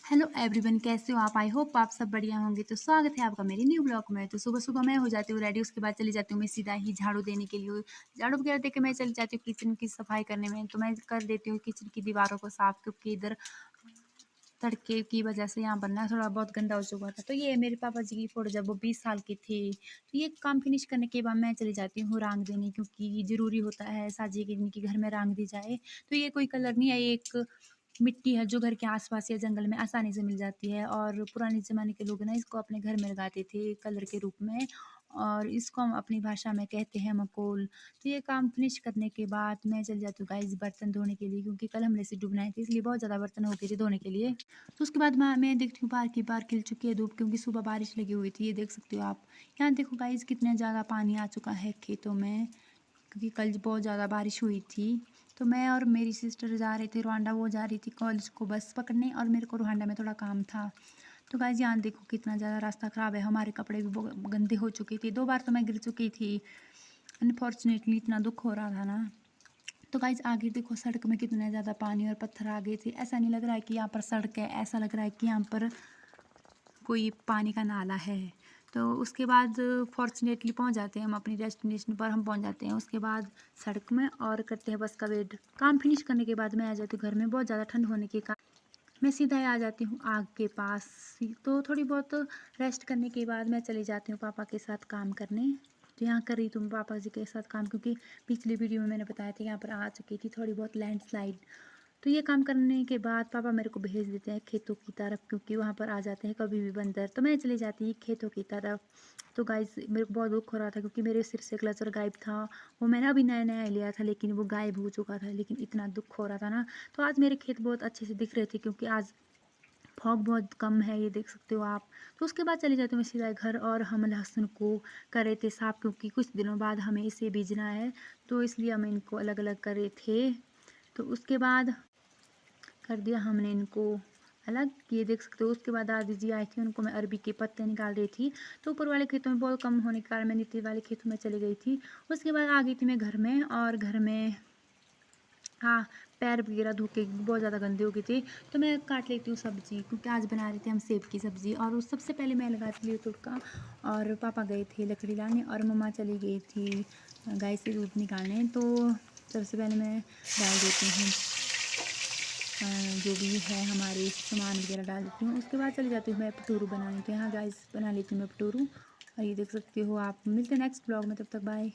Hello everyone, कैसे हो आप? आई होप आप सब बढ़िया होंगे। तो स्वागत है आपका मेरे न्यू ब्लॉग में। तो सुबह सुबह मैं हो जाती हूँ रेडी, उसके बाद चली जाती हूँ मैं सीधा ही झाड़ू देने के लिए। झाड़ू वगैरह दे के मैं चली जाती हूँ किचन की सफाई करने में। तो मैं कर देती हूँ किचन की दीवारों को साफ, क्योंकि इधर तड़के की वजह से यहाँ पर ना थोड़ा बहुत गंदा हो चुका था। तो ये मेरे पापा जी की फ़ोटो जब वो 20 साल की थी। तो ये काम फिनिश करने के बाद मैं चली जाती हूँ रंग देने, क्योंकि ज़रूरी होता है साजिए कि इनके घर में रंग दी जाए। तो ये कोई कलर नहीं है, ये एक मिट्टी है जो घर के आसपास या जंगल में आसानी से मिल जाती है। और पुराने ज़माने के लोग ना इसको अपने घर में लगाते थे कलर के रूप में, और इसको हम अपनी भाषा में कहते हैं मकोल। तो ये काम फिनिश करने के बाद मैं चली जाती हूँ गाइस बर्तन धोने के लिए, क्योंकि कल हमने सिड्डू बनाए थे, इसलिए बहुत ज़्यादा बर्तन हो गए थे धोने के लिए। तो उसके बाद मैं देखती हूँ बाहर की बार खिल चुकी है धूप, क्योंकि सुबह बारिश लगी हुई थी। ये देख सकते हो आप। यहाँ देखो गाइस कितना ज़्यादा पानी आ चुका है खेतों में, क्योंकि कल बहुत ज़्यादा बारिश हुई थी। तो मैं और मेरी सिस्टर जा रहे थे रोहांडा, वो जा रही थी कॉलेज को बस पकड़ने, और मेरे को रोहांडा में थोड़ा काम था। तो गाइस यहाँ देखो कितना ज़्यादा रास्ता ख़राब है, हमारे कपड़े भी बहुत गंदे हो चुके थे। 2 बार तो मैं गिर चुकी थी। अनफॉर्चुनेटली इतना दुख हो रहा था ना। तो गाइस आगे देखो सड़क में कितना ज़्यादा पानी और पत्थर आ गए थे। ऐसा नहीं लग रहा है कि यहाँ पर सड़क है, ऐसा लग रहा है कि यहाँ पर कोई पानी का नाला है। तो उसके बाद फॉर्चुनेटली पहुंच जाते हैं हम अपनी डेस्टिनेशन पर। हम पहुंच जाते हैं उसके बाद सड़क में और करते हैं बस का वेट। काम फिनिश करने के बाद मैं आ जाती हूँ घर में। बहुत ज़्यादा ठंड होने के कारण मैं सीधा ही आ जाती हूँ आग के पास। तो थोड़ी बहुत रेस्ट करने के बाद मैं चली जाती हूँ पापा के साथ काम करने। तो यहाँ कर रही थी पापा जी के साथ काम, क्योंकि पिछली वीडियो में मैंने बताया था यहाँ पर आ चुकी थी थोड़ी बहुत लैंडस्लाइड। तो ये काम करने के बाद पापा मेरे को भेज देते हैं खेतों की तरफ, क्योंकि वहाँ पर आ जाते हैं कभी भी बंदर। तो मैं चली जाती खेतों की तरफ। तो गाइस मेरे को बहुत दुख हो रहा था, क्योंकि मेरे सिर से क्लचर गायब था। वो मैंने अभी नया नया लिया था, लेकिन वो गायब हो चुका था। लेकिन इतना दुख हो रहा था ना। तो आज मेरे खेत बहुत अच्छे से दिख रहे थे, क्योंकि आज फॉग बहुत कम है, ये देख सकते हो आप। तो उसके बाद चली जाती हूँ मैं सीधा घर, और हम लहसुन को कर रहे थे साफ़, क्योंकि कुछ दिनों बाद हमें इसे बीजना है। तो इसलिए हम इनको अलग अलग कर रहे थे। तो उसके बाद कर दिया हमने इनको अलग, ये देख सकते हो। उसके बाद दादी जी आई थी, उनको मैं अरबी के पत्ते निकाल रही थी। तो ऊपर वाले खेतों में बहुत कम होने के कारण मैं नीचे वाले खेतों में चली गई थी। उसके बाद आ गई थी मैं घर में, और घर में हाँ, पैर वगैरह धो के बहुत ज़्यादा गंदे हो गए थे। तो मैं काट लेती हूँ सब्ज़ी, क्योंकि आज बना रहे थे हम सेब की सब्ज़ी। और उस सबसे पहले मैं लगाती हूँ तुड़का, और पापा गए थे लकड़ी लाने, और मम्मा चली गई थी गाय से दूध निकालने। तो सबसे पहले मैं डाल देती हूँ जो भी है हमारे सामान वगैरह डाल देती हूँ। उसके बाद चली जाती हूँ मैं भटूरू बनाने। तो यहाँ गाइस बना लेती हूँ मैं भटूरू, और ये देख सकते हो आप। मिलते हैं नेक्स्ट ब्लॉग में, तब तक बाय।